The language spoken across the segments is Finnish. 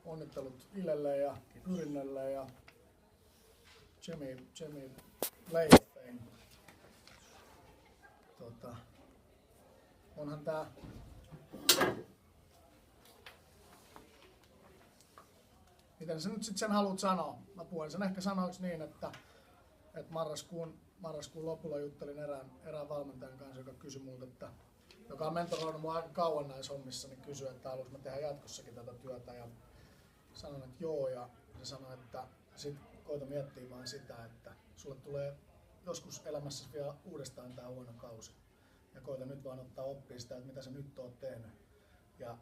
onnittelut Ilelle ja Yrinnelle ja Jimmy Leifein. Onhan tää miten sä nyt sit sen haluat sanoa? Mä puhun sen ehkä sanoiksi niin, että marraskuun lopulla juttelin erään valmentajan kanssa, joka kysyi multa, joka on mentoroinut mua aika kauan näissä hommissa, niin kysyi, että haluaisin mä tehdä jatkossakin tätä työtä ja sanoin, että joo ja se sanoi, että sit koita miettiä vaan sitä, että sulle tulee joskus elämässä vielä uudestaan tää huono kausi ja koita nyt vaan ottaa oppia sitä, että mitä sä nyt oot tehnyt ja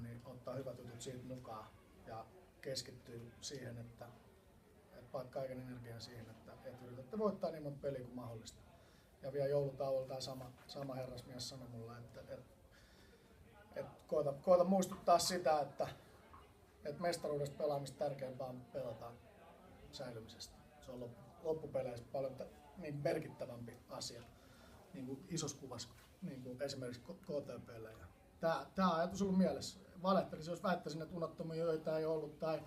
niin ottaa hyvät jutut siitä mukaan ja keskittyy siihen, että paat kaiken energian siihen, että yritätte voittaa niin monta peliä kuin mahdollista. Ja vielä joulutauolla tämä sama herrasmies sanoi mulle, että koita muistuttaa sitä, että mestaruudesta pelaamista tärkeämpää on pelata säilymisestä. Se on loppupeleissä paljon niin merkittävämpi asia niin kuin isossa kuvassa, niin kuin esimerkiksi KTP:lle. Tämä ajatus on ollut mielessä. Valehtelisin, jos väittäisin, että unottomia joita ei ollut tai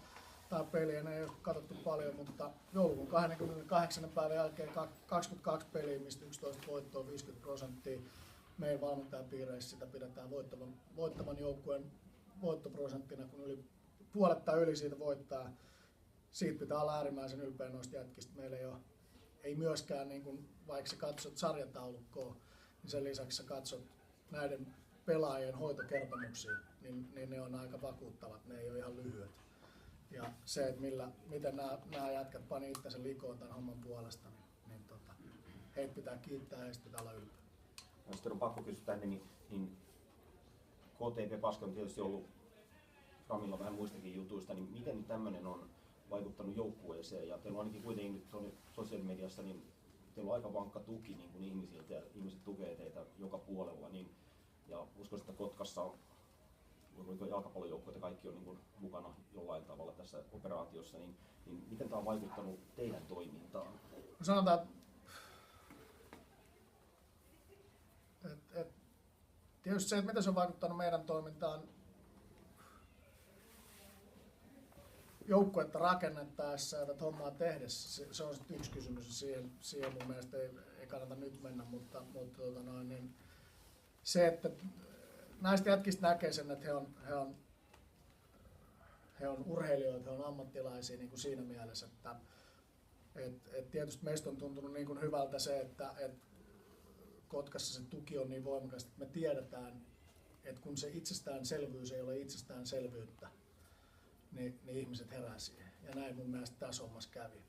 peliä ei ole katsottu paljon, mutta joulukuun 28. päivän jälkeen 22 peliä, mistä 11 voittoa, 50%. Meidän valmentajapiireissä sitä pidetään voittavan joukkueen voittoprosenttina, kun puolet tai yli siitä voittaa. Siitä pitää olla äärimmäisen ylpeä noista jätkistä. Meillä ei myöskään, niin kuin, vaikka sä katsot sarjataulukkoa, niin sen lisäksi sä katsot näiden pelaajien hoitokertomuksia, niin ne on aika vakuuttavat, ne ei ole ihan lyhyet. Ja se, että miten nämä jätkät pani itsensä likoon tämän homman puolesta, niin heitä pitää kiittää ja heistä pitää olla ylpeä. No, sitten on pakko kysyä tänne, niin KTP Paske on tietysti ollut Ramilla vähän muistakin jutuista, niin miten tämmöinen on vaikuttanut joukkueeseen? Ja teillä on ainakin kuitenkin nyt sosiaalimediassa, niin teillä on aika vankka tuki niin kuin ihmisiltä ja ihmiset tukee teitä joka puolella. Niin, ja uskoisin, että Kotkassa on jalkapallojoukkueet ja kaikki on niin kuin mukana jollain tavalla tässä operaatiossa, niin miten tämä on vaikuttanut teidän toimintaan? Sanotaan, että tietysti se, että miten se on vaikuttanut meidän toimintaan joukkuetta rakennettaessa ja tätä hommaa tehdessä, se on sitten yksi kysymys. Siihen mun mielestä ei kannata nyt mennä, mutta niin se, että näistä jätkistä näkee sen, että he on urheilijoita, he on ammattilaisia niin kuin siinä mielessä, että tietysti meistä on tuntunut niin kuin hyvältä se, että Kotkassa se tuki on niin voimakasta, että me tiedetään, että kun se itsestäänselvyys ei ole itsestäänselvyyttä, niin ihmiset herää siihen. Ja näin mun mielestä tässä hommassa kävi.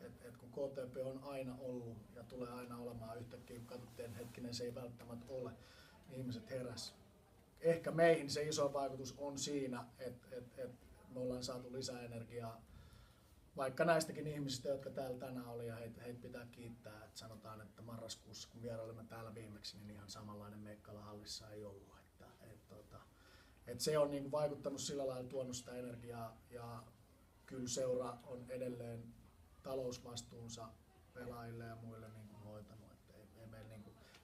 Et kun KTP on aina ollut ja tulee aina olemaan yhtäkkiä, kun katsottiin, hetkinen se ei välttämättä ole, niin ihmiset heräs. Ehkä meihin se iso vaikutus on siinä, että me ollaan saatu lisää energiaa, vaikka näistäkin ihmisistä, jotka täällä tänään oli, ja heitä pitää kiittää, että sanotaan, että marraskuussa, kun vierailimme täällä viimeksi, niin ihan samanlainen Meikkala hallissa ei ollut. Että se on niin vaikuttanut sillä lailla, tuonut sitä energiaa, ja kyllä seura on edelleen talousvastuunsa pelaajille ja muille niin kuin hoitanut.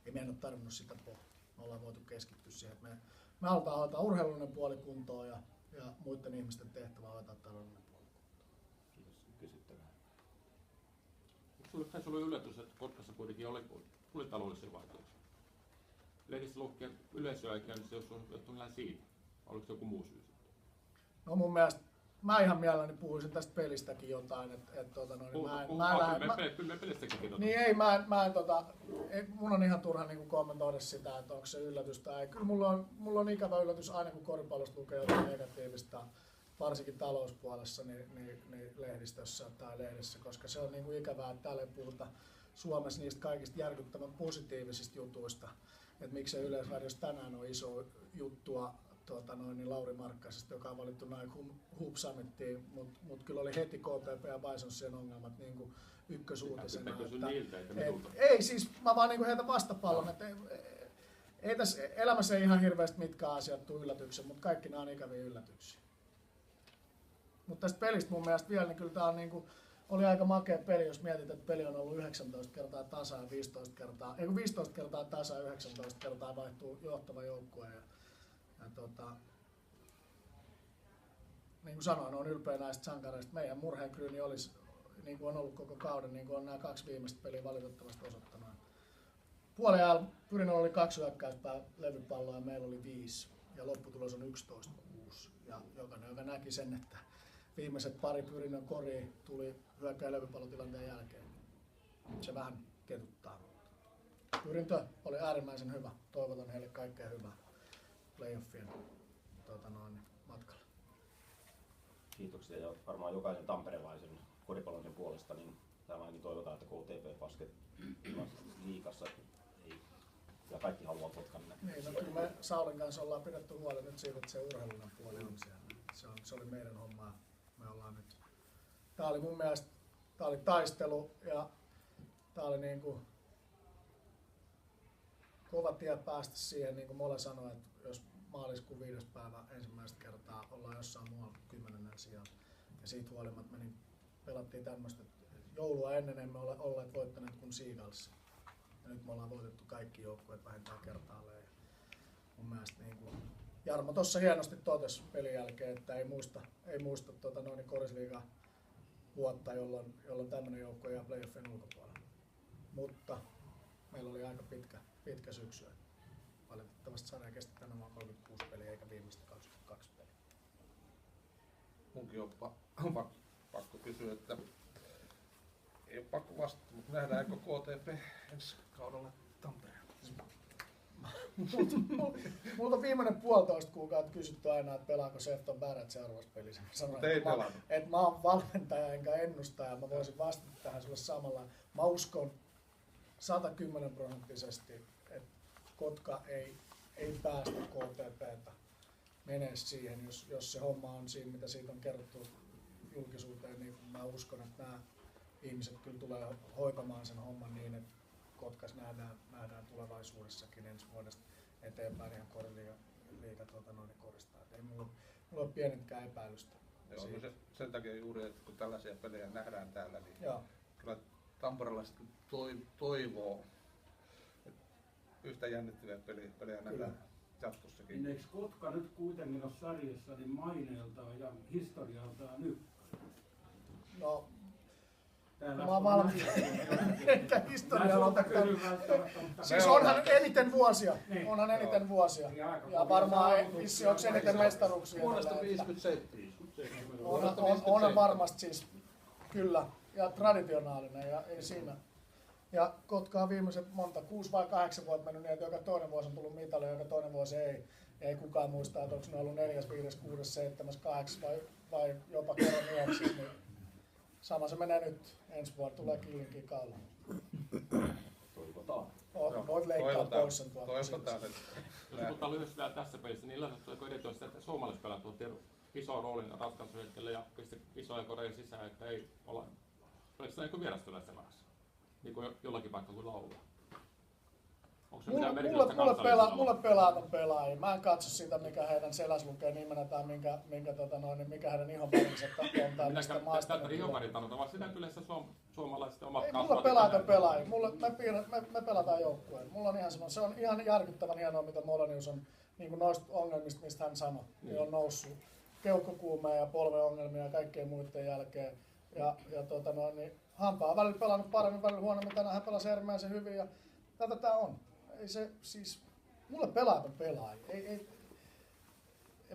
Ei meidän ole tarvinnut sitä pohtia. Me ollaan voitu keskittyä siihen, että me halutaan hoitaa urheilullinen puoli kuntoon ja muiden ihmisten tehtävä hoitaa taloudellinen puoli kuntoon. Kiitos kysyttävää. Eikö ollut yllätys, että Kotkassa kuitenkin tuli taloudellisia vaikeuksia? Lehdissä lukee yleisöaikaa, niin se on johtunut lähes siitä. Oliko se joku muu syy sitten? No mun mielestä, mä ihan mielelläni puhuisin tästä pelistäkin jotain, Kyllä me pelistäkin mun on ihan turha niin kommentoida sitä, että onko se yllätys tai ei. Kyllä mulla on ikävä yllätys aina kun koripallosta lukee jotain negatiivista, varsinkin talouspuolessa niin lehdistössä tai lehdessä, koska se on niin kuin ikävää, että täällä ei puhuta Suomessa niistä kaikista järkyttävän positiivisista jutuista, että miksei Yleisradiossa tänään on iso juttua Lauri Markkaisesta, joka on valittu Nike Hoop Summittiin, mutta kyllä oli heti KTP ja Bisonsien ongelmat niin kuin ykkösuutisena. Ei siis, mä vaan niin heitän vastapallon, että ei tässä elämässä ei ihan hirveästi mitkään asiat tule yllätyksen, mutta kaikki nämä on ikäviä yllätyksiä. Mutta tästä pelistä mun mielestä vielä, niin kyllä tämä on niin kuin, oli aika makea peli, jos mietit, että peli on ollut 19 kertaa tasa ja 15 kertaa tasa ja 19 kertaa vaihtuu johtava joukkue. niin kuin sanoin, olen ylpeä näistä sankareista. Meidän murheenkryyni olisi, niin kuin on ollut koko kauden, niin kuin on nämä 2 viimeistä peliä valitettavasti osoittanut. Puoliajalla Pyrinnolla oli 2 hyökkäyspää levypalloa ja meillä oli 5. Ja lopputulos on 11-6. Ja jokainen, joka näki sen, että viimeiset pari Pyrinnön koria tuli hyökkäjä levypallotilanteen jälkeen. Se vähän ketuttaa. Pyrintö oli äärimmäisen hyvä. Toivotan heille kaikkea hyvää playoffien matkalla. Kiitoksia ja varmaan jokaisen tamperelaisen koripallon puolesta, niin täällä ainakin toivotaan, että KTP Basket liigassa ei, ja kaikki haluaa Kotkan nähdä. Niin, no kyllä me Saulin kanssa ollaan pidetty huoli nyt siitä, että se urheilullinen puoli on siellä. Se oli meidän homma. Me ollaan nyt. Tää oli mun mielestä taistelu ja tää oli niinku kova tie päästä siihen, niin kuin Mole sanoi, että jos maaliskuun 5. päivä ensimmäistä kertaa ollaan jossain muualla 10. sijalla. Ja siitä huolimatta pelattiin tämmöistä, että joulua ennen emme ole olleet voittaneet kuin Seagalls. Ja nyt me ollaan voitettu kaikki joukkueet vähintään kertaalleen. Mun mielestä niin kuin Jarmo tuossa hienosti totesi pelin jälkeen, että ei muista korisliigan vuotta, jolloin tämmöinen joukkue jää playoffien ulkopuolella. Mutta meillä oli aika pitkä syksy. Valitettavasti sarja kesti tänä vuonna 36 peliä eikä viimeistä 22 peliä. Munkin on pakko kysyä, että ei ole pakko vastata, mutta nähdäänkö KTP ensi kaudella Tampereella? Multa on viimeinen 1,5 kuukautta kysytty aina, että pelaako Sefton Barrett seuraavassa pelissä. Sanoin, että mä oon valmentaja enkä ennustaja. Mä voisin vastata tähän sulle samalla. Mä uskon 110%, että Kotka ei päästä KTP:tä menee siihen, jos se homma on siinä, mitä siitä on kerrottu julkisuuteen, niin mä uskon, että nämä ihmiset kyllä tulee hoitamaan sen homman niin, että Kotkas nähdään tulevaisuudessakin ensi vuodesta eteenpäin ihan koriliiga koristaa. Ei mulla ole pienintäkään epäilystä. Joo, no sen takia juuri, että kun tällaisia pelejä nähdään täällä, niin joo. Kyllä tamperelaiset toivoo, että yhtä jännittäviä pelejä nähdään jatkossakin. Eikö Kotka nyt kuitenkin ole sarjassa niin maineeltaan ja historialtaan ykkönen? No, Täällä mä oon valmis. Ehkä historialta. Siis onhan eniten vuosia. Niin. Onhan eniten vuosia. Ja varmaan vissi onko eniten mestaruuksia. Vuodesta 57. On varmasti siis kyllä. Ja traditionaalinen ja ei siinä. Ja Kotka on viimeiset 6 vai 8 vuotta mennyt niin, että joka toinen vuosi on tullut mitali ja joka toinen vuosi ei. Ei kukaan muista, että onko ne ollut 4., 5., 6., 7., 8. vai jopa kerran 9. Niin sama se menee nyt. Ensi vuonna tulee Killinkin kaula. Toivotaan. Voit leikkaa pois sen tuolta. Toivotaan, että jos puhutaan lyhyesti vielä tässä pelissä, niin ilmeisesti erityisesti, että suomalaispelät otti iso roolin ratkaisuhetkellä ja pisti isoja koreja sisään, että ei olla niin vierastuneessa vaiheessa, niin kuin jollakin paikka kuin laulaa. Onko se mitään merkitystä kansallisella? Mulle pelaat pelaajia. Mä en katso sitä, mikä heidän selässä lukee nimenä tai mikä heidän ihonvärinsä on tai mistä maasta. Tätä ihonvärit annetaan, vaan sitä yleensä suomalaiset omat ei, mulle pelaat pelaajia. Me pelataan joukkueen. Mulla on ihan semmoinen, se on ihan järkyttävän hienoa, mitä Molenius on niin noista ongelmista, mistä hän sanoi. Niin on noussut keuhkokuumea ja polveongelmia ja kaikkien muiden jälkeen. Niin Hampaa on välillä pelannut paremmin, välillä huonommin. Tänään hän pelasi äärimmäisen hyvin ja tätä tää on. Ei se siis, mulle pelaajat on pelaajia.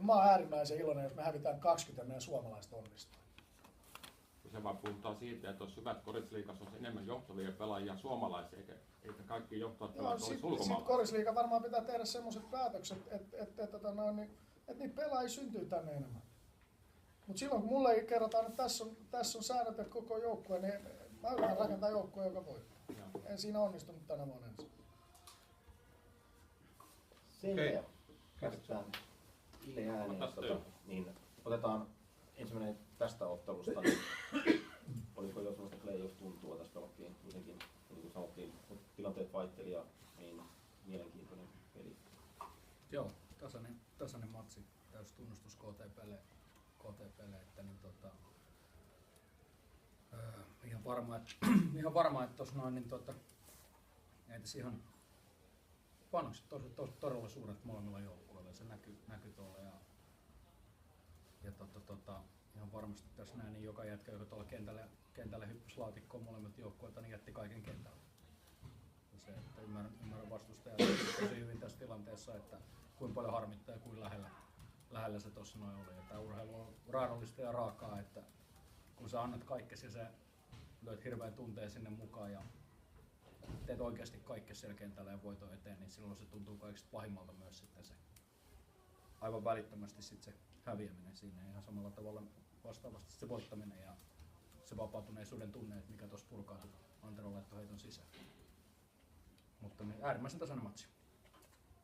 Mä oon äärimmäisen iloinen, jos me hävitään 20 ja meidän suomalaiset onnistuu. Se vaan puhutaan siitä, että jos hyvät korisliigassa on enemmän johtavia pelaajia suomalaisia, eikä kaikki johtavat pelaajat olisi ulkomailla. Sitten korisliiga varmaan pitää tehdä sellaiset päätökset, että niitä pelaajia syntyy tänne enemmän. Mutta silloin kun mulle kerrotaan, että tässä on säännöt ja koko joukkue, niin mä yritän rakentaa joukkueen, joka voittaa. En siinä onnistunut tänä vuonna ensin. Selvä. Päästään Ile ääneen. Niin otetaan ensimmäinen tästä ottelusta. Niin, oliko jo sellaista playoff-tuntua? Tässä pelattiin kuitenkin, niin kuin sanottiin, tilanteet vaihteli ja niin mielenkiintoinen peli. Joo, tasainen matsi. Täys tunnustus KTP:lle, että niin ihan varma, että tuossa noin niin ei tässä ihan panokset todella suuret molemmilla joukkueilla. Se näkyy tuolla ja ihan varmasti tässä näin, niin joka jätkä, joka tuolla kentällä hyppäsi laatikkoon molemmat joukkueelta, niin jätti kaiken kentällä. Ja se, että ymmärrän vastustajat tosi hyvin tässä tilanteessa, että kuinka paljon harmittaa ja kuinka lähellä se tuossa noin oli. Ja tämä urheilu on raadollista ja raakaa, että kun sä annat kaikkesi ja sä löit hirveän tunteen sinne mukaan ja teet oikeasti kaikkea siellä kentällä ja voiton eteen, niin silloin se tuntuu kaikista pahimmalta myös sitten se aivan välittömästi sitten se häviäminen siinä ihan samalla tavalla vastaavasti se voittaminen ja se vapautuneisuuden tunne, että mikä tuossa purkautui Antero laittoi heiton sisään. Mutta niin, äärimmäisen tasainen matsi.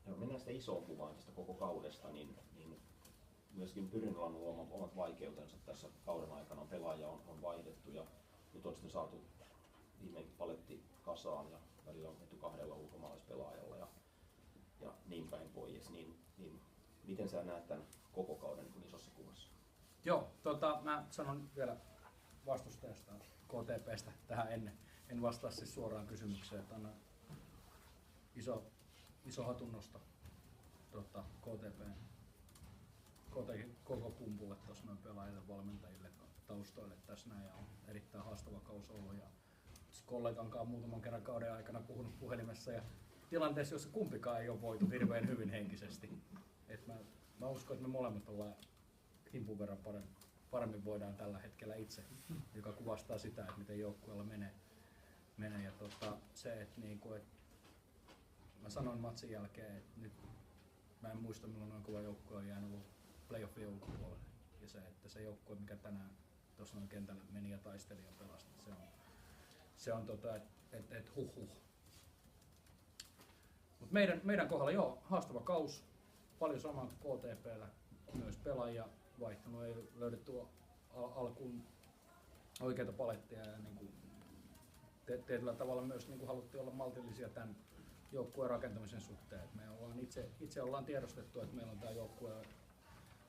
Joo, mennään sitten isoon kuvaan tästä koko kaudesta, niin myöskin Pyrinnolla on ollut omat vaikeutensa tässä kauden aikana. Pelaajia on vaihdettu ja nyt on sitten saatu viimeinkin paletti kasaan ja välillä on menty 2 ulkomaalaispelaajalla ja niin päin pois. Niin miten sä näet tämän koko kauden niin isossa kuvassa? Joo, mä sanon vielä vastustajasta KTP:stä tähän ennen. En vastaa siis suoraan kysymykseen, että annan iso hatunnosto koko pumpulle tuossa noin pelaajille, valmentajille, taustoille tässä näin ja on erittäin haastava kausi ollut ja kollegan kanssa muutaman kerran kauden aikana puhunut puhelimessa ja tilanteessa, jossa kumpikaan ei ole voitu hirveän hyvin henkisesti. Et mä uskon, että me molemmat ollaan himpun verran paremmin voidaan tällä hetkellä itse, joka kuvastaa sitä, että miten joukkueella menee. Ja se, että niinku, mä sanoin matsin jälkeen, että nyt mä en muista milloin noin kova joukkue on jäänyt playoffien ulkopuolelle. Ja se, että se joukkue, mikä tänään tuossa noin kentällä meni ja taisteli ja pelasti, se on että huh. Mut meidän kohdalla joo, haastava kaus, paljon samaa kuin KTP:llä, myös pelaajia vaihtunut, ei löydetty alkuun oikeita paletteja ja niin kuin tietyllä tavalla myös niin kuin haluttiin olla maltillisia tämän joukkueen rakentamisen suhteen. Me ollaan itse ollaan tiedostettu, että meillä on tämä joukkueen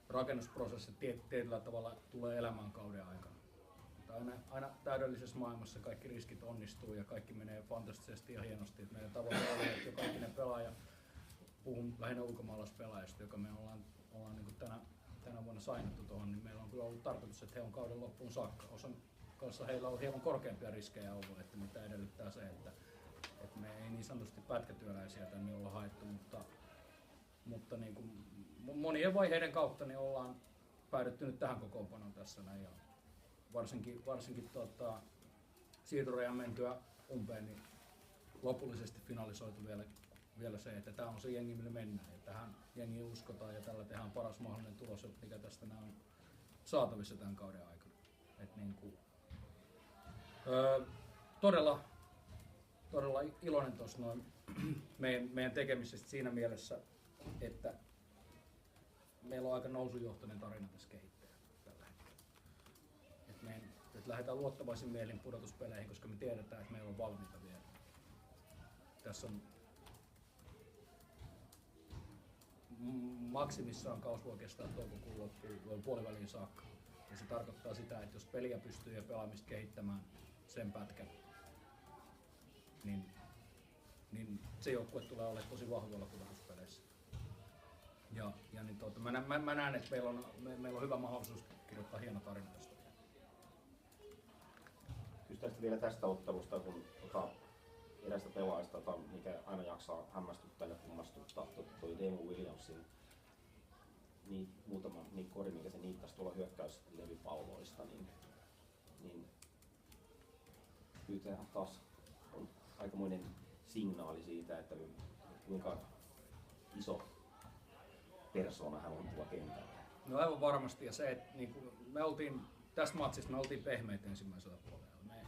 rakennusprosessi tietyllä tavalla tulee elämään kauden aikana. Mutta aina täydellisessä maailmassa kaikki riskit onnistuu ja kaikki menee fantastisesti ja hienosti. Meidän tavoite on, että jokainen pelaaja, puhun lähinnä ulkomaalaispelaajista, joka me ollaan niin kuin tänä vuonna sainattu tuohon, niin meillä on kyllä ollut tarkoitus, että he on kauden loppuun saakka. Osan kanssa heillä on hieman korkeampia riskejä ollut, että mitä edellyttää se, että me ei niin sanotusti pätkätyöläisiä tänne olla haettu, mutta niin kuin monien vaiheiden kautta niin ollaan päädytty nyt tähän kokoonpanoon tässä näin. Ja varsinkin siirtorajan mentyä umpeen, niin lopullisesti finalisoitu vielä se, että tämä on se jengi, millä mennään. Ja tähän jengiin uskotaan ja tällä tehdään paras mahdollinen tulos, mikä tästä on saatavissa tämän kauden aikana. Et niin kuin, todella iloinen tuossa noin meidän tekemisestä siinä mielessä, että meillä on aika nousujohtoinen tarina tässä kehitteellä tällä hetkellä. Et lähdetään luottavaisin mielin pudotuspeleihin, koska me tiedetään, että meillä on valmiita vielä. Tässä on maksimissaan kausi voi kestää toukokuun loppuun puoliväliin saakka. Ja se tarkoittaa sitä, että jos peliä pystyy ja pelaamista kehittämään sen pätkän, niin se joukkue tulee olemaan tosi vahvoilla pudotuspeleissä. Ja niin mä näen, että meillä on hyvä mahdollisuus kirjoittaa hieno tarina tästä. Kysytään vielä tästä ottelusta, kun erästä pelaajista, mikä aina jaksaa hämmästyttää ja kummastuttaa, toi Demo Williamsin muutama kori, mikä se niittasi tuolla hyökkäyslevypalloista, niin kyllä taas on aikamoinen signaali siitä, että kuinka iso persoona hän on tuolla kentällä. No aivan varmasti, ja se, että niin kuin me oltiin tässä matsissa pehmeitä ensimmäisellä puolella. Me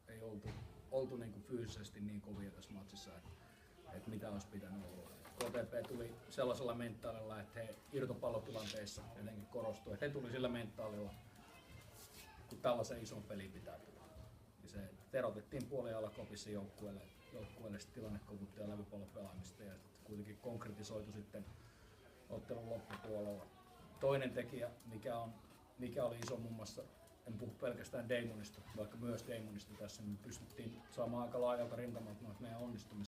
ei oltu niin kuin fyysisesti niin kovia tässä matsissa, että mitä olisi pitänyt olla. KTP tuli sellaisella mentaalilla, että he irtopallotilanteissa jotenkin korostui, että he tuli sillä mentaalilla, kun tällaisen ison pelin pitää tulla. Ja se terotettiin puoliajalla kopissa joukkueelle tilannekovuutta ja lävypallon pelaamista ja kuitenkin konkretisoitu sitten ottelun loppupuolella. Toinen tekijä, mikä oli iso muun muassa, en puhu pelkästään Damonista, vaikka myös Damonista tässä, niin pystyttiin saamaan aika laajalta rintamalta noita meidän onnistumisia.